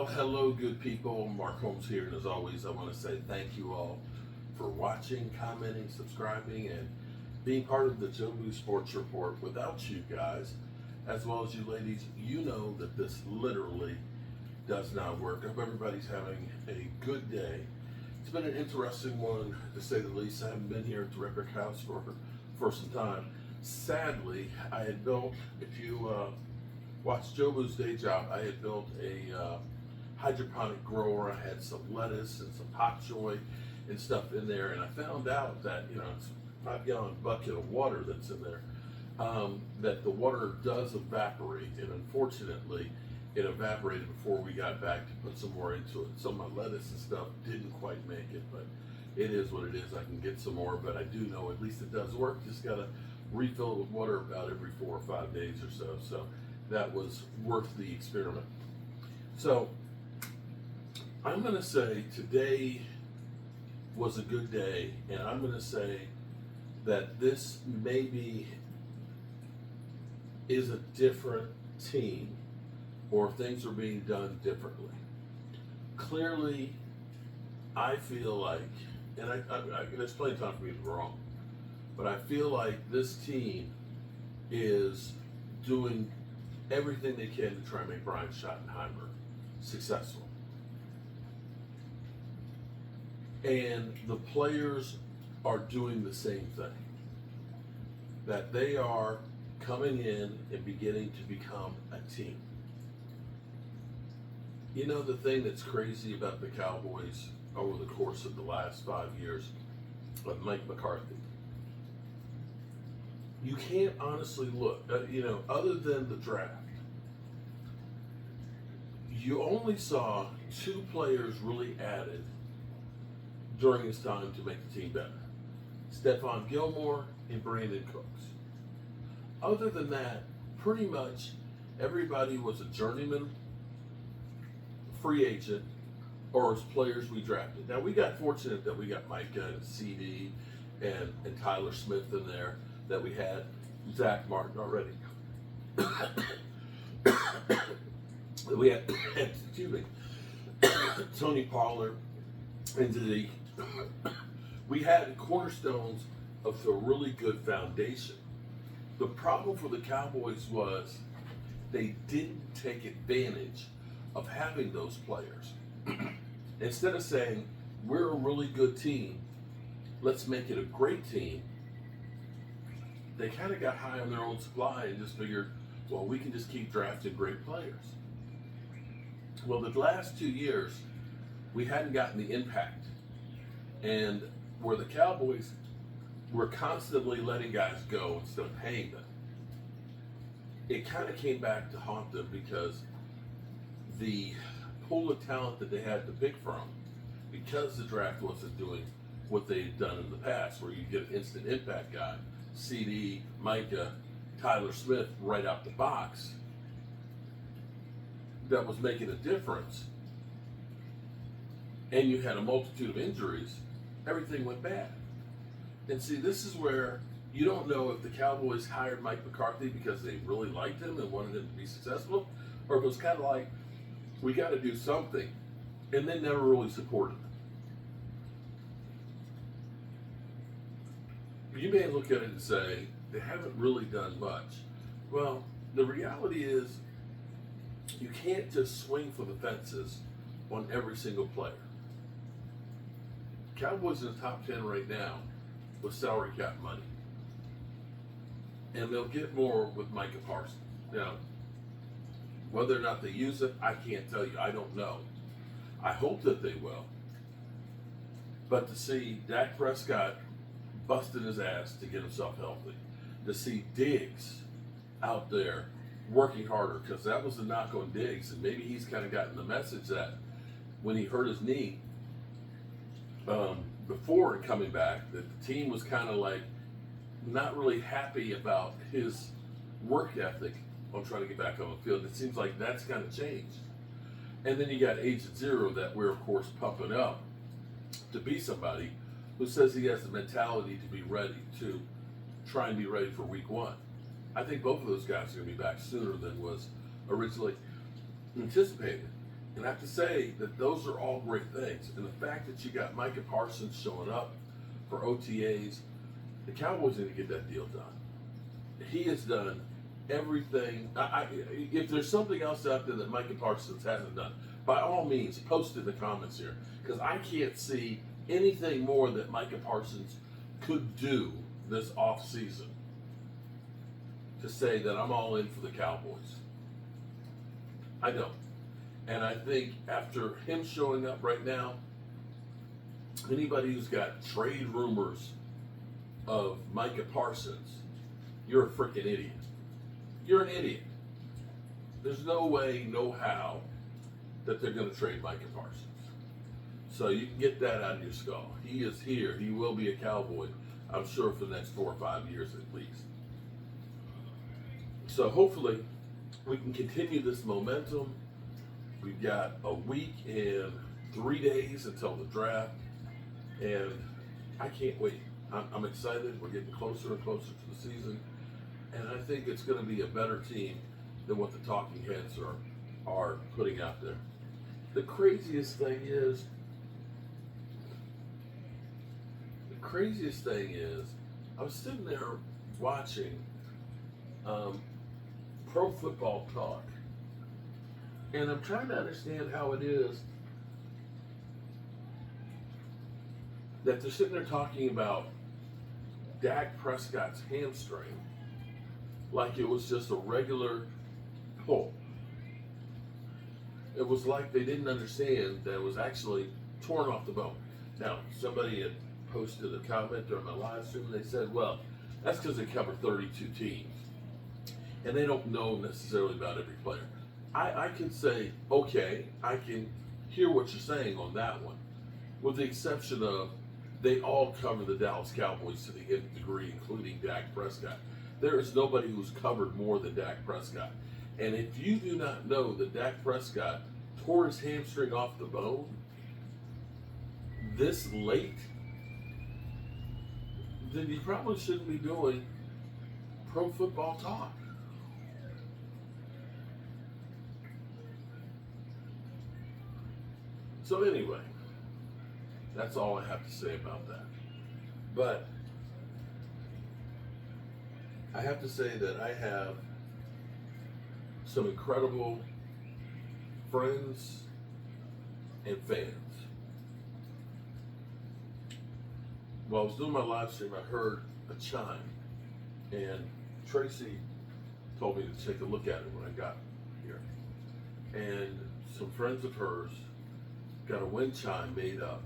Well, hello, good people. Mark Holmes here, and as always, I want to say thank you all for watching, commenting, subscribing, and being part of the Joe Boo Sports Report. Without you guys, as well as you ladies, you know that this literally does not work. I hope everybody's having a good day. It's been an interesting one, to say the least. I haven't been here at the Record House for some time. Sadly, I had built, if you watched Joe Boo's day job, I had built a hydroponic grower. I had some lettuce and some pak choy and stuff in there, and I found out that, it's a 5-gallon bucket of water that's in there, that the water does evaporate, and unfortunately, it evaporated before we got back to put some more into it. So my lettuce and stuff didn't quite make it, but it is what it is. I can get some more, but I do know at least it does work. Just gotta refill it with water about every 4 or 5 days or so. So that was worth the experiment. So I'm gonna say today was a good day, and I'm gonna say that this maybe is a different team, or things are being done differently. Clearly, I feel like, and there's plenty of time for me to be wrong, but I feel like this team is doing everything they can to try and make Brian Schottenheimer successful. And the players are doing the same thing. That they are coming in and beginning to become a team. You know, the thing that's crazy about the Cowboys over the course of the last 5 years of Mike McCarthy, you can't honestly look, other than the draft, you only saw 2 players really added during his time to make the team better. Stephon Gilmore and Brandon Cooks. Other than that, pretty much everybody was a journeyman, free agent, or as players we drafted. Now, we got fortunate that we got Micah and CD and Tyler Smith in there, that we had Zach Martin already. We had, excuse me, Tony Pollard and Zeke. We had cornerstones of a really good foundation. The problem for the Cowboys was they didn't take advantage of having those players. Instead of saying, we're a really good team, let's make it a great team, they kind of got high on their own supply and just figured, well, we can just keep drafting great players. Well, the last 2 years, we hadn't gotten the impact. And where the Cowboys were constantly letting guys go instead of paying them, it kind of came back to haunt them, because the pool of talent that they had to pick from, because the draft wasn't doing what they'd done in the past, where you get an instant impact guy, CD, Micah, Tyler Smith right out the box, that was making a difference, and you had a multitude of injuries, everything went bad. And see, this is where you don't know if the Cowboys hired Mike McCarthy because they really liked him and wanted him to be successful, or if it was kind of like, we got to do something, and then never really supported him. You may look at it and say, they haven't really done much. Well, the reality is, you can't just swing for the fences on every single player. Cowboys in the top 10 right now with salary cap money. And they'll get more with Micah Parsons. Now, whether or not they use it, I can't tell you. I don't know. I hope that they will. But to see Dak Prescott busting his ass to get himself healthy, to see Diggs out there working harder, because that was the knock on Diggs, and maybe he's kind of gotten the message that when he hurt his knee before coming back, that the team was kind of like not really happy about his work ethic on trying to get back on the field. It seems like that's kind of changed. And then you got Agent Zero, that we're of course pumping up to be somebody who says he has the mentality to be ready, to try and be ready for week 1. I think both of those guys are going to be back sooner than was originally anticipated. And I have to say that those are all great things. And the fact that you got Micah Parsons showing up for OTAs, the Cowboys need to get that deal done. He has done everything. If there's something else out there that Micah Parsons hasn't done, by all means, post in the comments here. Because I can't see anything more that Micah Parsons could do this offseason to say that I'm all in for the Cowboys. I don't. And I think after him showing up right now, anybody who's got trade rumors of Micah Parsons, you're a freaking idiot. You're an idiot. There's no way, no how that they're going to trade Micah Parsons. So you can get that out of your skull. He is here. He will be a Cowboy, I'm sure, for the next 4 or 5 years at least. So hopefully we can continue this momentum. We've got a week and 3 days until the draft, and I can't wait. I'm excited. We're getting closer and closer to the season, and I think it's going to be a better team than what the talking heads are putting out there. The craziest thing is, I was sitting there watching Pro Football Talk, and I'm trying to understand how it is that they're sitting there talking about Dak Prescott's hamstring like it was just a regular pull. It was like they didn't understand that it was actually torn off the bone. Now, somebody had posted a comment during my live stream, and they said, well, that's because they cover 32 teams, and they don't know necessarily about every player. I can say, okay, I can hear what you're saying on that one, with the exception of they all cover the Dallas Cowboys to the nth degree, including Dak Prescott. There is nobody who's covered more than Dak Prescott. And if you do not know that Dak Prescott tore his hamstring off the bone this late, then you probably shouldn't be doing Pro Football Talk. So anyway, that's all I have to say about that. But I have to say that I have some incredible friends and fans. While I was doing my live stream, I heard a chime, and Tracy told me to take a look at it when I got here. And some friends of hers got a wind chime made up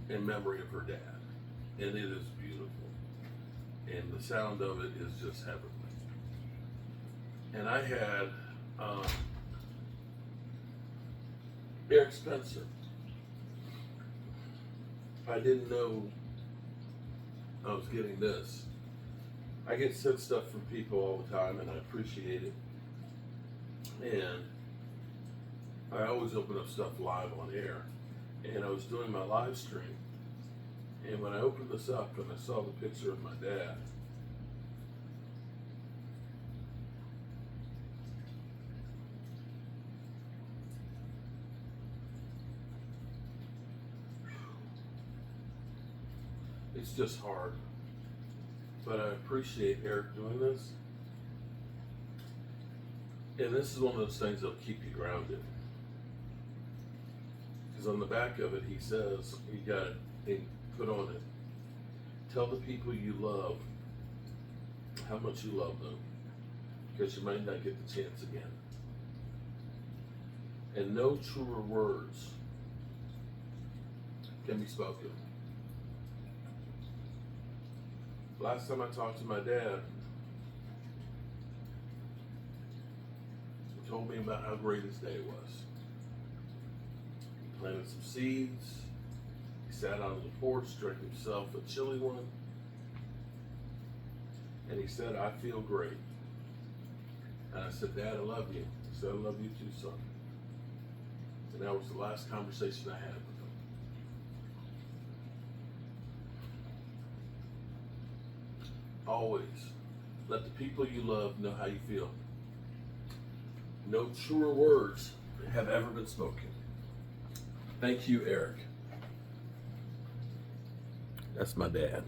in memory of her dad, and it is beautiful, and the sound of it is just heavenly. And I had Eric Spencer. I didn't know I was getting this. I get sent stuff from people all the time, and I appreciate it. And I always open up stuff live on air. And I was doing my live stream, and when I opened this up and I saw the picture of my dad, it's just hard. But I appreciate Eric doing this. And this is one of those things that'll keep you grounded. Because on the back of it, he says, you got it put on it. Tell the people you love how much you love them, because you might not get the chance again. And no truer words can be spoken. Last time I talked to my dad, he told me about how great his day was. He planted some seeds. He sat on the porch, drank himself a chilly one. And he said, I feel great. And I said, Dad, I love you. He said, I love you too, son. And that was the last conversation I had with him. Always let the people you love know how you feel. No truer words have ever been spoken. Thank you, Eric. That's my dad.